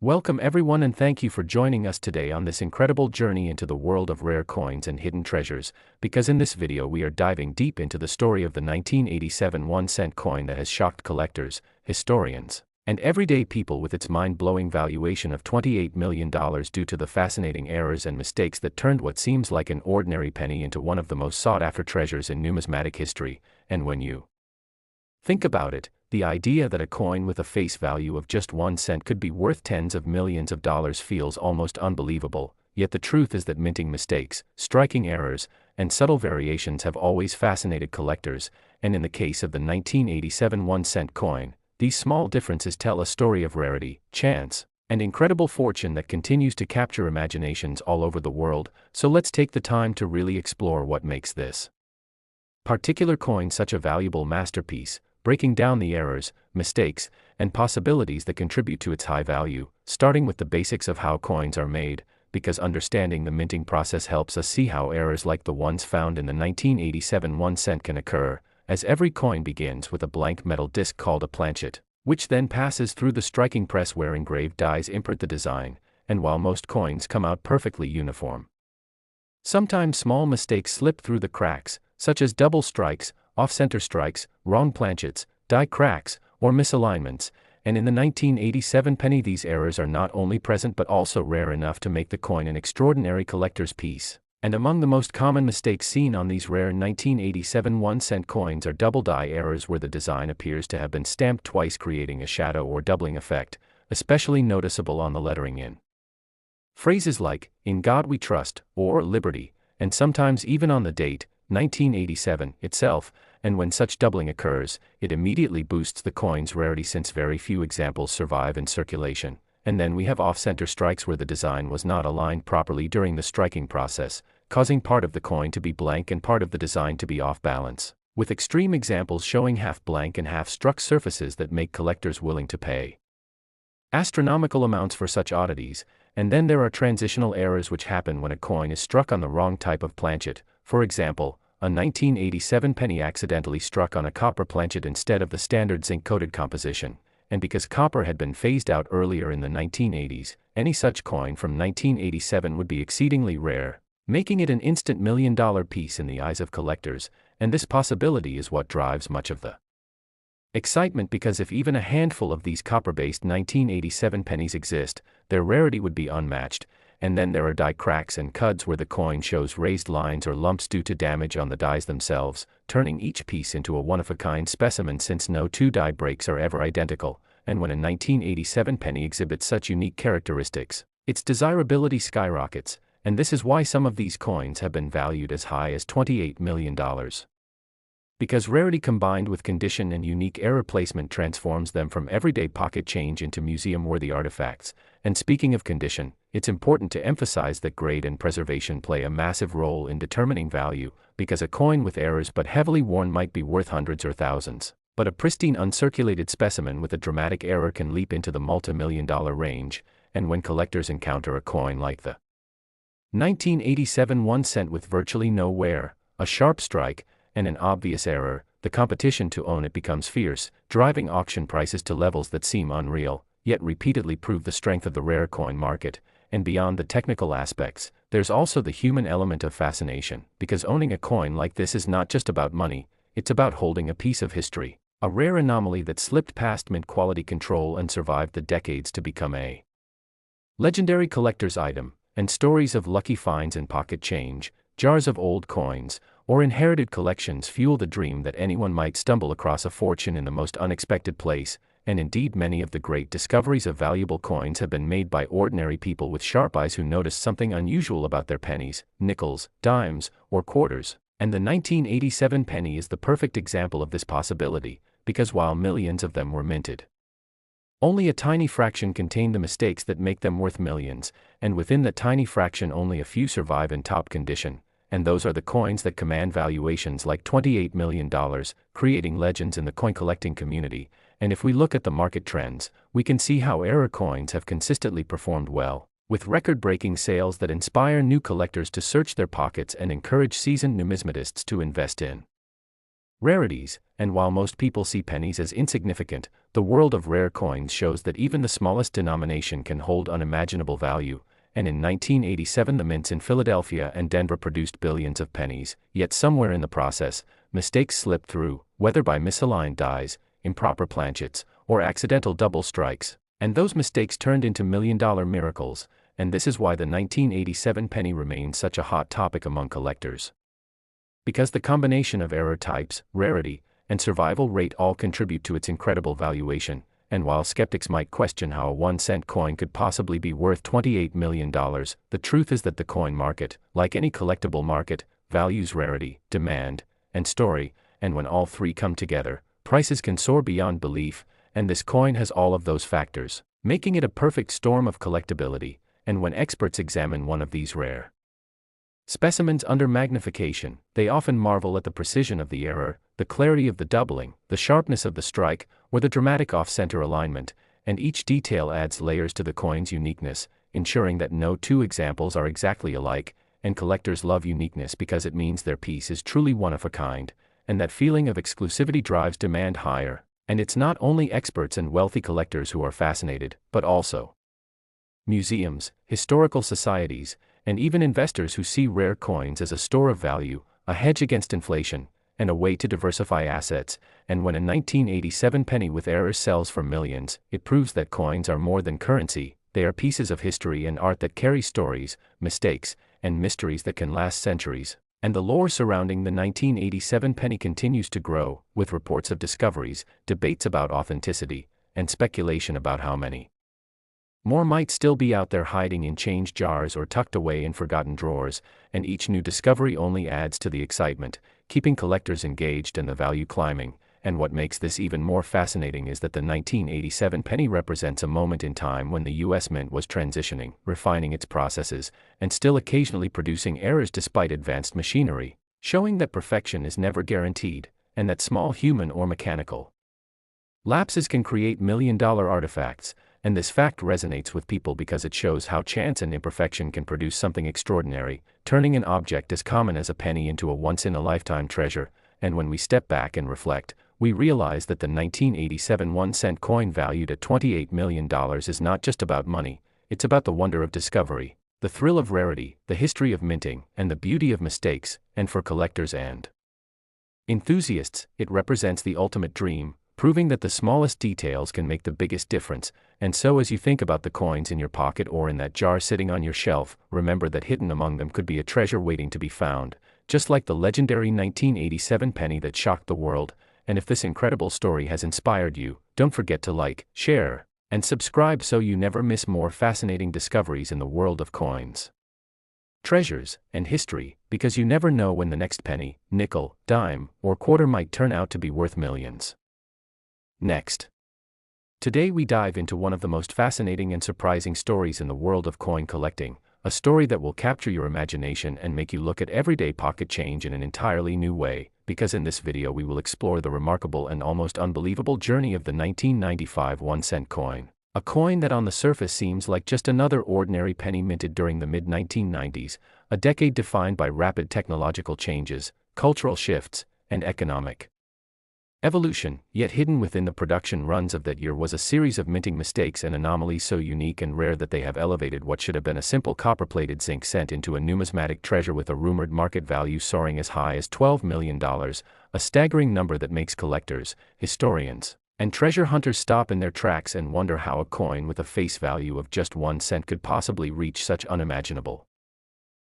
Welcome everyone and thank you for joining us today on this incredible journey into the world of rare coins and hidden treasures, because in this video we are diving deep into the story of the 1987 1-cent coin that has shocked collectors, historians, and everyday people with its mind-blowing valuation of $28 million due to the fascinating errors and mistakes that turned what seems like an ordinary penny into one of the most sought-after treasures in numismatic history. And when you think about it, the idea that a coin with a face value of just 1 cent could be worth tens of millions of dollars feels almost unbelievable, yet the truth is that minting mistakes, striking errors, and subtle variations have always fascinated collectors, and in the case of the 1987 1-cent coin, these small differences tell a story of rarity, chance, and incredible fortune that continues to capture imaginations all over the world. So let's take the time to really explore what makes this particular coin such a valuable masterpiece, breaking down the errors, mistakes, and possibilities that contribute to its high value, starting with the basics of how coins are made, because understanding the minting process helps us see how errors like the ones found in the 1987 1-cent can occur, as every coin begins with a blank metal disc called a planchet, which then passes through the striking press where engraved dies imprint the design, and while most coins come out perfectly uniform, sometimes small mistakes slip through the cracks, such as double strikes, off-center strikes, wrong planchets, die cracks, or misalignments, and in the 1987 penny these errors are not only present but also rare enough to make the coin an extraordinary collector's piece. And among the most common mistakes seen on these rare 1987 1-cent coins are double die errors where the design appears to have been stamped twice, creating a shadow or doubling effect, especially noticeable on the lettering in phrases like, "In God We Trust," or "Liberty," and sometimes even on the date, 1987, itself, and when such doubling occurs, it immediately boosts the coin's rarity since very few examples survive in circulation. And then we have off-center strikes where the design was not aligned properly during the striking process, causing part of the coin to be blank and part of the design to be off balance, with extreme examples showing half blank and half struck surfaces that make collectors willing to pay astronomical amounts for such oddities. And then there are transitional errors which happen when a coin is struck on the wrong type of planchet. For example, a 1987 penny accidentally struck on a copper planchet instead of the standard zinc-coated composition, and because copper had been phased out earlier in the 1980s, any such coin from 1987 would be exceedingly rare, making it an instant million-dollar piece in the eyes of collectors, and this possibility is what drives much of the excitement, because if even a handful of these copper-based 1987 pennies exist, their rarity would be unmatched. And then there are die cracks and cuds where the coin shows raised lines or lumps due to damage on the dies themselves, turning each piece into a one-of-a-kind specimen since no two die breaks are ever identical. And when a 1987 penny exhibits such unique characteristics, its desirability skyrockets, and this is why some of these coins have been valued as high as $28 million. Because rarity combined with condition and unique error placement transforms them from everyday pocket change into museum-worthy artifacts. And speaking of condition, it's important to emphasize that grade and preservation play a massive role in determining value, because a coin with errors but heavily worn might be worth hundreds or thousands, but a pristine uncirculated specimen with a dramatic error can leap into the multi-million-dollar range. And when collectors encounter a coin like the 1987 1-cent with virtually no wear, a sharp strike, and an obvious error, the competition to own it becomes fierce, driving auction prices to levels that seem unreal, yet repeatedly prove the strength of the rare coin market. And beyond the technical aspects, there's also the human element of fascination, because owning a coin like this is not just about money, it's about holding a piece of history, a rare anomaly that slipped past mint quality control and survived the decades to become a legendary collector's item. And stories of lucky finds in pocket change, jars of old coins, or inherited collections fuel the dream that anyone might stumble across a fortune in the most unexpected place. And indeed, many of the great discoveries of valuable coins have been made by ordinary people with sharp eyes who noticed something unusual about their pennies, nickels, dimes, or quarters. And the 1987 penny is the perfect example of this possibility, because while millions of them were minted, only a tiny fraction contained the mistakes that make them worth millions, and within that tiny fraction only a few survive in top condition. And those are the coins that command valuations like $28 million, creating legends in the coin collecting community. And if we look at the market trends, we can see how error coins have consistently performed well, with record-breaking sales that inspire new collectors to search their pockets and encourage seasoned numismatists to invest in Rarities, and while most people see pennies as insignificant, the world of rare coins shows that even the smallest denomination can hold unimaginable value, and in 1987 the mints in Philadelphia and Denver produced billions of pennies, yet somewhere in the process, mistakes slipped through, whether by misaligned dies, improper planchets, or accidental double strikes, and those mistakes turned into million-dollar miracles, and this is why the 1987 penny remains such a hot topic among collectors. Because the combination of error types, rarity, and survival rate all contribute to its incredible valuation, and while skeptics might question how a 1-cent coin could possibly be worth $28 million, the truth is that the coin market, like any collectible market, values rarity, demand, and story, and when all three come together, prices can soar beyond belief, and this coin has all of those factors, making it a perfect storm of collectability, and when experts examine one of these rare specimens under magnification, they often marvel at the precision of the error, the clarity of the doubling, the sharpness of the strike, or the dramatic off-center alignment, and each detail adds layers to the coin's uniqueness, ensuring that no two examples are exactly alike, and collectors love uniqueness because it means their piece is truly one of a kind, and that feeling of exclusivity drives demand higher, and it's not only experts and wealthy collectors who are fascinated, but also museums, historical societies, and even investors who see rare coins as a store of value, a hedge against inflation, and a way to diversify assets. And when a 1987 penny with errors sells for millions, it proves that coins are more than currency, they are pieces of history and art that carry stories, mistakes, and mysteries that can last centuries. And the lore surrounding the 1987 penny continues to grow, with reports of discoveries, debates about authenticity, and speculation about how many more might still be out there hiding in change jars or tucked away in forgotten drawers, and each new discovery only adds to the excitement, keeping collectors engaged and the value climbing. And what makes this even more fascinating is that the 1987 penny represents a moment in time when the US Mint was transitioning, refining its processes, and still occasionally producing errors despite advanced machinery, showing that perfection is never guaranteed, and that small human or mechanical lapses can create million-dollar artifacts. And this fact resonates with people because it shows how chance and imperfection can produce something extraordinary, turning an object as common as a penny into a once-in-a-lifetime treasure. And when we step back and reflect, we realize that the 1987 1-cent coin valued at $28 million is not just about money, it's about the wonder of discovery, the thrill of rarity, the history of minting, and the beauty of mistakes. And for collectors and enthusiasts, it represents the ultimate dream, proving that the smallest details can make the biggest difference. And so as you think about the coins in your pocket or in that jar sitting on your shelf, remember that hidden among them could be a treasure waiting to be found, just like the legendary 1987 penny that shocked the world. And if this incredible story has inspired you, don't forget to like, share, and subscribe so you never miss more fascinating discoveries in the world of coins, treasures, and history, because you never know when the next penny, nickel, dime, or quarter might turn out to be worth millions. Next. Today we dive into one of the most fascinating and surprising stories in the world of coin collecting, a story that will capture your imagination and make you look at everyday pocket change in an entirely new way, because in this video we will explore the remarkable and almost unbelievable journey of the 1995 1-cent coin, a coin that on the surface seems like just another ordinary penny minted during the mid-1990s, a decade defined by rapid technological changes, cultural shifts, and economic evolution. Yet hidden within the production runs of that year was a series of minting mistakes and anomalies so unique and rare that they have elevated what should have been a simple copper-plated zinc cent into a numismatic treasure with a rumored market value soaring as high as $12 million, a staggering number that makes collectors, historians, and treasure hunters stop in their tracks and wonder how a coin with a face value of just 1 cent could possibly reach such unimaginable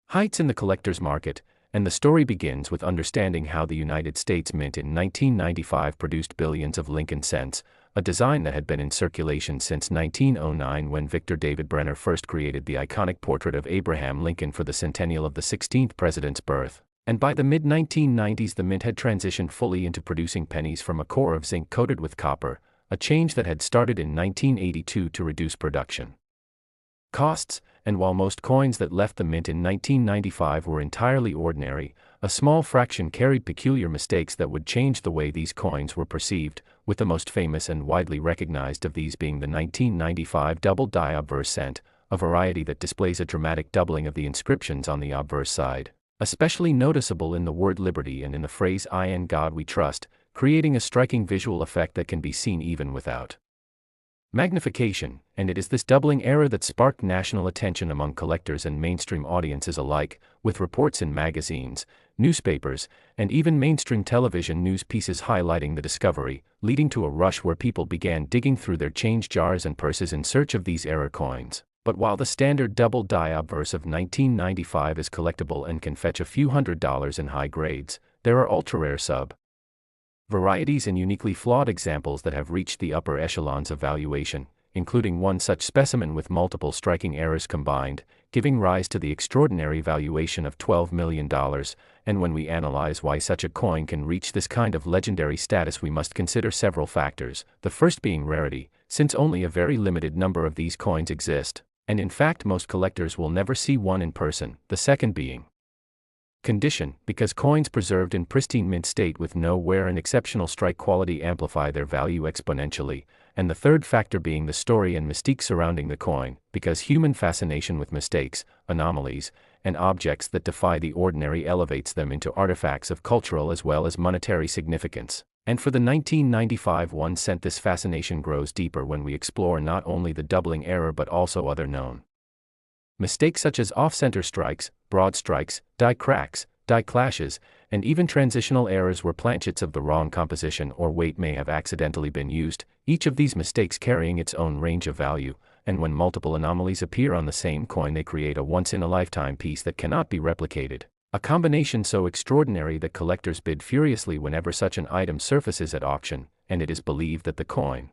heights in the collector's market. And the story begins with understanding how the United States Mint in 1995 produced billions of Lincoln cents, a design that had been in circulation since 1909 when Victor David Brenner first created the iconic portrait of Abraham Lincoln for the centennial of the 16th president's birth. And by the mid-1990s the Mint had transitioned fully into producing pennies from a core of zinc coated with copper, a change that had started in 1982 to reduce production costs. And while most coins that left the mint in 1995 were entirely ordinary, a small fraction carried peculiar mistakes that would change the way these coins were perceived, with the most famous and widely recognized of these being the 1995 double-die obverse cent, a variety that displays a dramatic doubling of the inscriptions on the obverse side. especially noticeable in the word liberty and in the phrase "in God we trust," creating a striking visual effect that can be seen even without magnification, and it is this doubling error that sparked national attention among collectors and mainstream audiences alike, with reports in magazines, newspapers, and even mainstream television news pieces highlighting the discovery, leading to a rush where people began digging through their change jars and purses in search of these error coins. But while the standard double die obverse of 1995 is collectible and can fetch a few $100s in high grades, there are ultra-rare varieties and uniquely flawed examples that have reached the upper echelons of valuation, including one such specimen with multiple striking errors combined, giving rise to the extraordinary valuation of $12 million. And when we analyze why such a coin can reach this kind of legendary status, we must consider several factors, the first being rarity, since only a very limited number of these coins exist, and in fact most collectors will never see one in person, the second being condition, because coins preserved in pristine mint state with no wear and exceptional strike quality amplify their value exponentially, and the third factor being the story and mystique surrounding the coin, because human fascination with mistakes, anomalies, and objects that defy the ordinary elevates them into artifacts of cultural as well as monetary significance. And for the 1995 1 cent, this fascination grows deeper when we explore not only the doubling error but also other known mistakes such as off-center strikes, broad strikes, die cracks, die clashes, and even transitional errors where planchets of the wrong composition or weight may have accidentally been used, each of these mistakes carrying its own range of value, and when multiple anomalies appear on the same coin they create a once-in-a-lifetime piece that cannot be replicated, a combination so extraordinary that collectors bid furiously whenever such an item surfaces at auction, and it is believed that the coin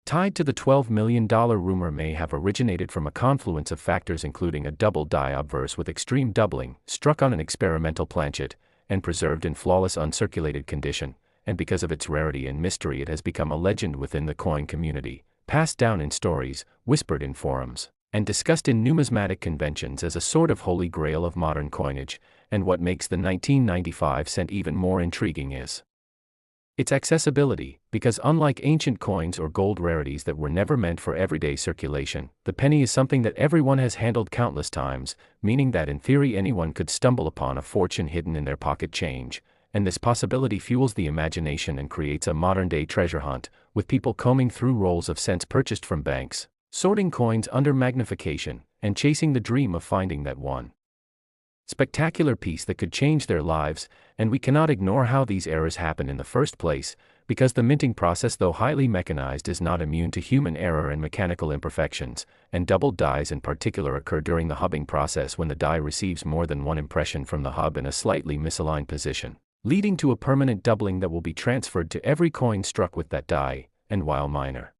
tied to the $12 million rumor may have originated from a confluence of factors including a double die obverse with extreme doubling, struck on an experimental planchet, and preserved in flawless uncirculated condition, and because of its rarity and mystery it has become a legend within the coin community, passed down in stories, whispered in forums, and discussed in numismatic conventions as a sort of holy grail of modern coinage. And what makes the 1995 cent even more intriguing is its accessibility, because unlike ancient coins or gold rarities that were never meant for everyday circulation, the penny is something that everyone has handled countless times, meaning that in theory anyone could stumble upon a fortune hidden in their pocket change, and this possibility fuels the imagination and creates a modern-day treasure hunt, with people combing through rolls of cents purchased from banks, sorting coins under magnification, and chasing the dream of finding that one spectacular piece that could change their lives. And we cannot ignore how these errors happen in the first place, because the minting process, though highly mechanized, is not immune to human error and mechanical imperfections, and doubled dies in particular occur during the hubbing process when the die receives more than one impression from the hub in a slightly misaligned position, leading to a permanent doubling that will be transferred to every coin struck with that die. And while minor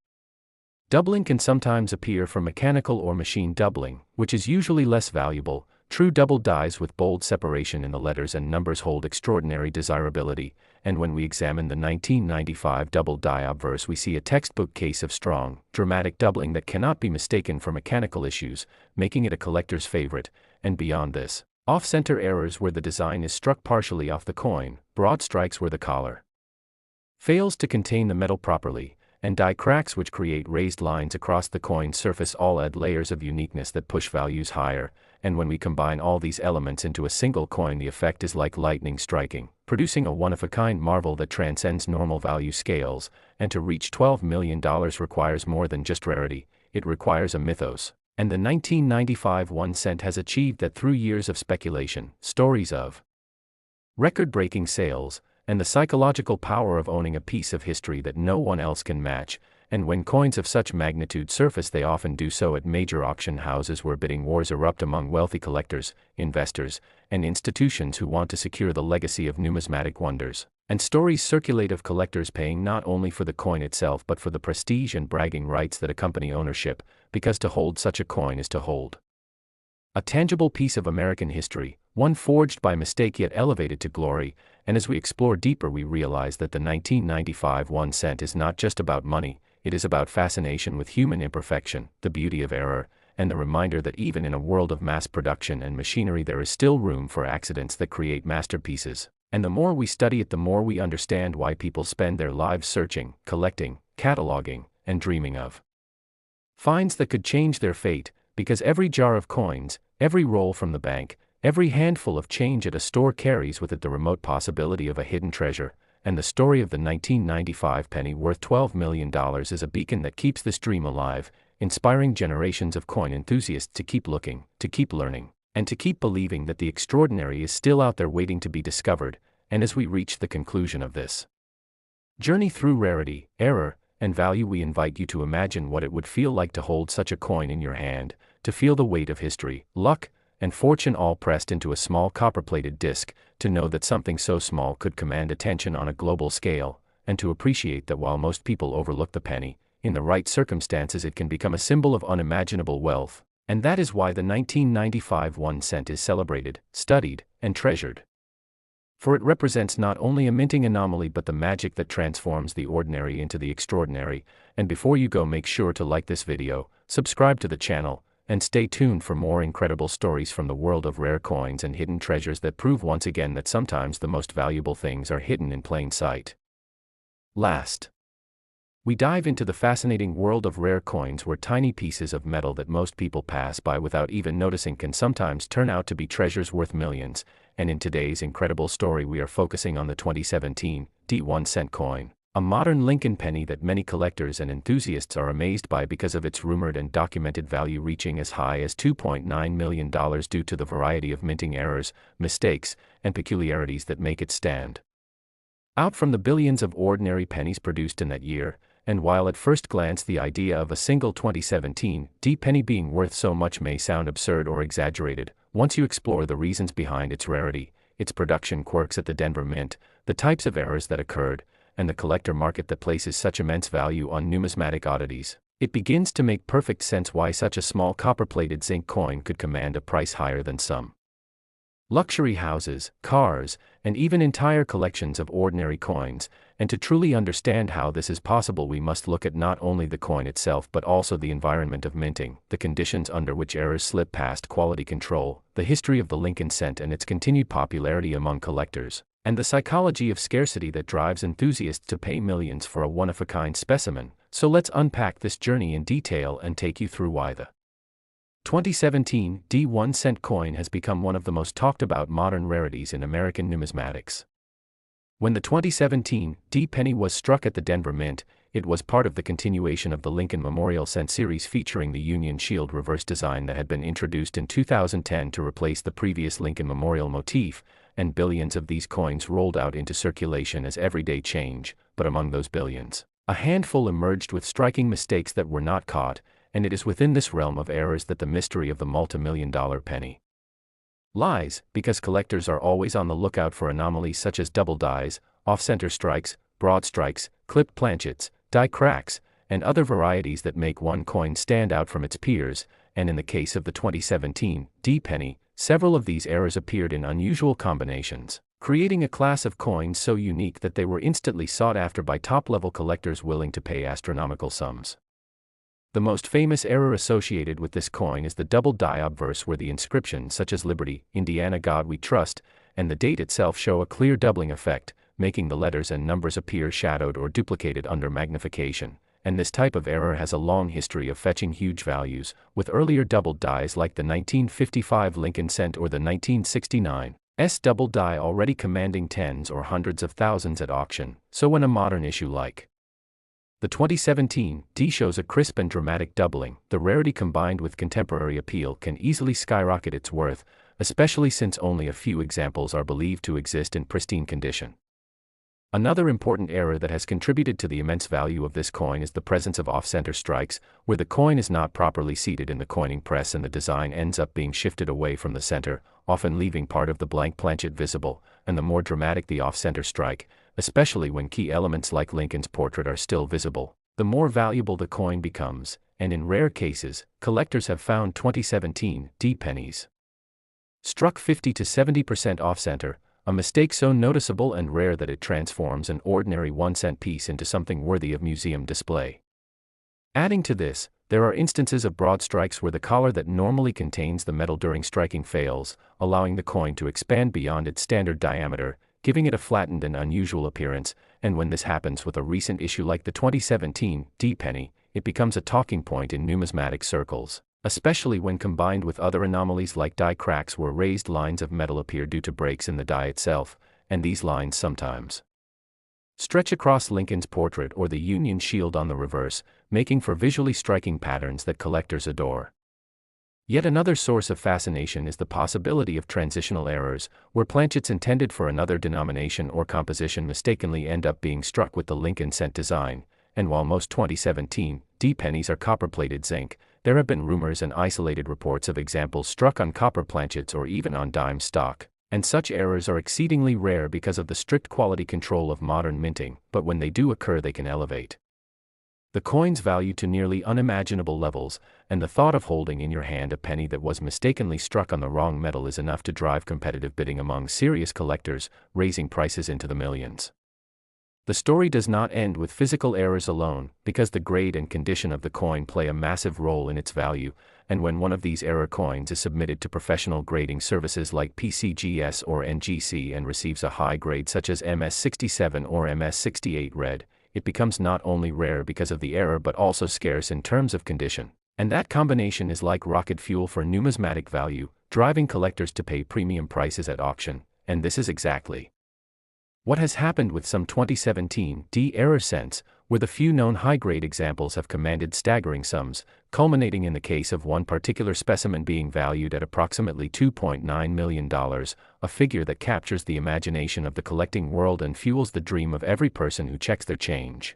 doubling can sometimes appear from mechanical or machine doubling, which is usually less valuable, true double dies with bold separation in the letters and numbers hold extraordinary desirability, and when we examine the 1995 double die obverse we see a textbook case of strong, dramatic doubling that cannot be mistaken for mechanical issues, making it a collector's favorite. And beyond this, off-center errors where the design is struck partially off the coin, broad strikes where the collar fails to contain the metal properly, and die cracks which create raised lines across the coin surface all add layers of uniqueness that push values higher. And when we combine all these elements into a single coin, the effect is like lightning striking, producing a one-of-a-kind marvel that transcends normal value scales. And to reach $12 million requires more than just rarity, it requires a mythos. And the 1995 1 cent has achieved that through years of speculation, stories of record-breaking sales, and the psychological power of owning a piece of history that no one else can match. And when coins of such magnitude surface, they often do so at major auction houses where bidding wars erupt among wealthy collectors, investors, and institutions who want to secure the legacy of numismatic wonders. And stories circulate of collectors paying not only for the coin itself but for the prestige and bragging rights that accompany ownership, because to hold such a coin is to hold a tangible piece of American history, one forged by mistake yet elevated to glory. And as we explore deeper we realize that the 1995 1 cent is not just about money, it is about fascination with human imperfection, the beauty of error, and the reminder that even in a world of mass production and machinery there is still room for accidents that create masterpieces. And the more we study it, the more we understand why people spend their lives searching, collecting, cataloging, and dreaming of finds that could change their fate, because every jar of coins, every roll from the bank, Every handful of change at a store carries with it the remote possibility of a hidden treasure, and the story of the 1995 penny worth $12 million is a beacon that keeps this dream alive, inspiring generations of coin enthusiasts to keep looking, to keep learning, and to keep believing that the extraordinary is still out there waiting to be discovered. And as we reach the conclusion of this journey through rarity, error, and value, we invite you to imagine what it would feel like to hold such a coin in your hand, to feel the weight of history, luck, and fortune all pressed into a small copper-plated disc, to know that something so small could command attention on a global scale, and to appreciate that while most people overlook the penny, in the right circumstances it can become a symbol of unimaginable wealth. And that is why the 1995 1 cent is celebrated, studied, and treasured. For it represents not only a minting anomaly but the magic that transforms the ordinary into the extraordinary. And before you go, make sure to like this video, subscribe to the channel, and stay tuned for more incredible stories from the world of rare coins and hidden treasures that prove once again that sometimes the most valuable things are hidden in plain sight. Last, we dive into the fascinating world of rare coins, where tiny pieces of metal that most people pass by without even noticing can sometimes turn out to be treasures worth millions. And in today's incredible story, we are focusing on the 2017 1 cent coin, a modern Lincoln penny that many collectors and enthusiasts are amazed by because of its rumored and documented value reaching as high as $2.9 million due to the variety of minting errors, mistakes, and peculiarities that make it stand out from the billions of ordinary pennies produced in that year. And while at first glance the idea of a single 2017 penny being worth so much may sound absurd or exaggerated, once you explore the reasons behind its rarity, its production quirks at the Denver Mint, the types of errors that occurred, and the collector market that places such immense value on numismatic oddities, it begins to make perfect sense why such a small copper-plated zinc coin could command a price higher than some luxury houses, cars, and even entire collections of ordinary coins. And to truly understand how this is possible, we must look at not only the coin itself but also the environment of minting, the conditions under which errors slip past quality control, the history of the Lincoln cent and its continued popularity among collectors, and the psychology of scarcity that drives enthusiasts to pay millions for a one-of-a-kind specimen. So let's unpack this journey in detail and take you through why the 2017 1 cent coin has become one of the most talked about modern rarities in American numismatics. When the 2017 penny was struck at the Denver Mint, it was part of the continuation of the Lincoln Memorial Cent series featuring the Union Shield reverse design that had been introduced in 2010 to replace the previous Lincoln Memorial motif, and billions of these coins rolled out into circulation as everyday change. But among those billions, a handful emerged with striking mistakes that were not caught, and it is within this realm of errors that the mystery of the multi-million-dollar penny lies, because collectors are always on the lookout for anomalies such as double dies, off-center strikes, broad strikes, clipped planchets, die cracks, and other varieties that make one coin stand out from its peers. And in the case of the 2017 penny, several of these errors appeared in unusual combinations, creating a class of coins so unique that they were instantly sought after by top-level collectors willing to pay astronomical sums. The most famous error associated with this coin is the double die obverse, where the inscription such as Liberty, Indiana, God We Trust, and the date itself show a clear doubling effect, making the letters and numbers appear shadowed or duplicated under magnification. And this type of error has a long history of fetching huge values, with earlier doubled dies like the 1955 Lincoln cent or the 1969 double die already commanding tens or hundreds of thousands at auction. So when a modern issue like the 2017 shows a crisp and dramatic doubling, the rarity combined with contemporary appeal can easily skyrocket its worth, especially since only a few examples are believed to exist in pristine condition. Another important error that has contributed to the immense value of this coin is the presence of off-center strikes, where the coin is not properly seated in the coining press and the design ends up being shifted away from the center, often leaving part of the blank planchet visible. And the more dramatic the off-center strike, especially when key elements like Lincoln's portrait are still visible, the more valuable the coin becomes. And in rare cases, collectors have found 2017 pennies struck 50 to 70% off-center, a mistake so noticeable and rare that it transforms an ordinary 1 cent piece into something worthy of museum display. Adding to this, there are instances of broad strikes where the collar that normally contains the metal during striking fails, allowing the coin to expand beyond its standard diameter, giving it a flattened and unusual appearance. And when this happens with a recent issue like the 2017 penny, it becomes a talking point in numismatic circles. especially when combined with other anomalies like die cracks where raised lines of metal appear due to breaks in the die itself, and these lines sometimes stretch across Lincoln's portrait or the Union shield on the reverse, making for visually striking patterns that collectors adore. Yet another source of fascination is the possibility of transitional errors, where planchets intended for another denomination or composition mistakenly end up being struck with the Lincoln cent design, and while most 2017 D pennies are copper-plated zinc, there have been rumors and isolated reports of examples struck on copper planchets or even on dime stock, and such errors are exceedingly rare because of the strict quality control of modern minting, but when they do occur they can elevate the coin's value to nearly unimaginable levels, and the thought of holding in your hand a penny that was mistakenly struck on the wrong metal is enough to drive competitive bidding among serious collectors, raising prices into the millions. The story does not end with physical errors alone, because the grade and condition of the coin play a massive role in its value, and when one of these error coins is submitted to professional grading services like PCGS or NGC and receives a high grade such as MS67 or MS68 red, it becomes not only rare because of the error but also scarce in terms of condition, and that combination is like rocket fuel for numismatic value, driving collectors to pay premium prices at auction, and this is exactly what has happened with some 2017 D error cents, where the few known high-grade examples have commanded staggering sums, culminating in the case of one particular specimen being valued at approximately $2.9 million, a figure that captures the imagination of the collecting world and fuels the dream of every person who checks their change.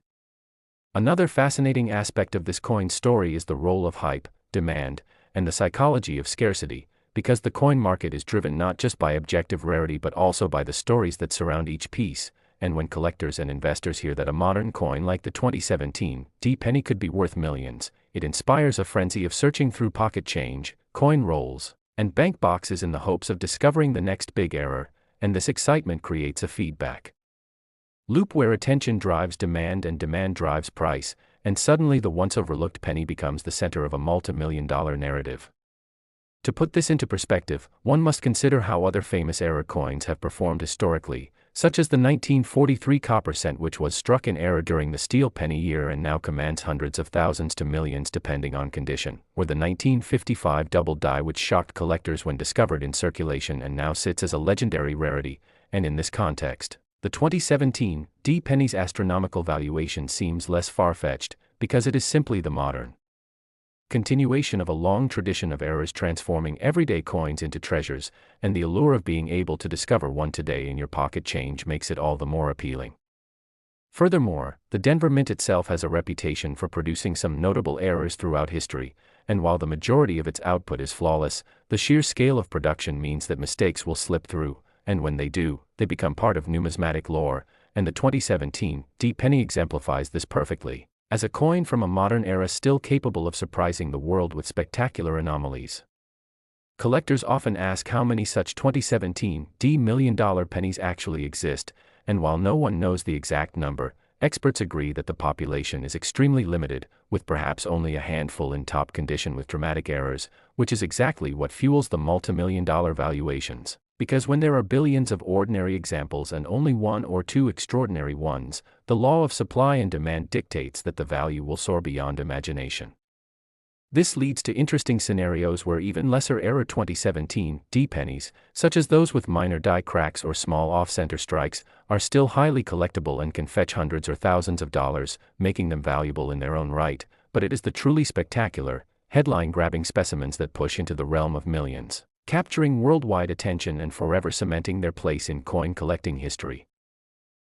Another fascinating aspect of this coin story is the role of hype, demand, and the psychology of scarcity, because the coin market is driven not just by objective rarity but also by the stories that surround each piece, and when collectors and investors hear that a modern coin like the 2017 D penny could be worth millions, it inspires a frenzy of searching through pocket change, coin rolls, and bank boxes in the hopes of discovering the next big error, and this excitement creates a feedback loop where attention drives demand and demand drives price, and suddenly the once overlooked penny becomes the center of a multi-million-dollar narrative. To put this into perspective, one must consider how other famous error coins have performed historically, such as the 1943 copper cent, which was struck in error during the steel penny year and now commands hundreds of thousands to millions depending on condition, or the 1955 double die, which shocked collectors when discovered in circulation and now sits as a legendary rarity, and in this context, the 2017 D penny's astronomical valuation seems less far-fetched, because it is simply the modern continuation of a long tradition of errors transforming everyday coins into treasures, and the allure of being able to discover one today in your pocket change makes it all the more appealing. Furthermore, the Denver Mint itself has a reputation for producing some notable errors throughout history, and while the majority of its output is flawless, the sheer scale of production means that mistakes will slip through, and when they do, they become part of numismatic lore, and the 2017 D penny exemplifies this perfectly, as a coin from a modern era still capable of surprising the world with spectacular anomalies. Collectors often ask how many such 2017 D million-dollar pennies actually exist, and while no one knows the exact number, experts agree that the population is extremely limited, with perhaps only a handful in top condition with dramatic errors, which is exactly what fuels the multi-million-dollar valuations. Because when there are billions of ordinary examples and only one or two extraordinary ones, the law of supply and demand dictates that the value will soar beyond imagination. This leads to interesting scenarios where even lesser error 2017 D pennies, such as those with minor die cracks or small off-center strikes, are still highly collectible and can fetch hundreds or thousands of dollars, making them valuable in their own right, but it is the truly spectacular, headline-grabbing specimens that push into the realm of millions, capturing worldwide attention and forever cementing their place in coin collecting history.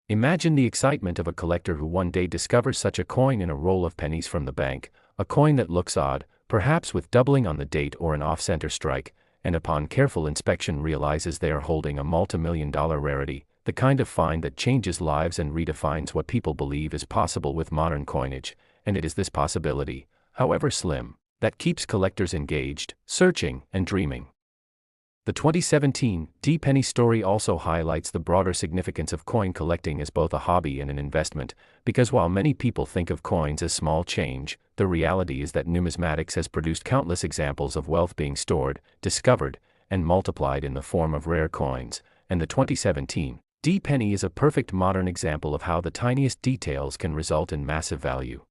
Imagine the excitement of a collector who one day discovers such a coin in a roll of pennies from the bank, a coin that looks odd, perhaps with doubling on the date or an off-center strike, and upon careful inspection realizes they are holding a multi-million-dollar rarity, the kind of find that changes lives and redefines what people believe is possible with modern coinage, and it is this possibility, however slim, that keeps collectors engaged, searching, and dreaming. The 2017 D penny story also highlights the broader significance of coin collecting as both a hobby and an investment, because while many people think of coins as small change, the reality is that numismatics has produced countless examples of wealth being stored, discovered, and multiplied in the form of rare coins, and the 2017 D penny is a perfect modern example of how the tiniest details can result in massive value.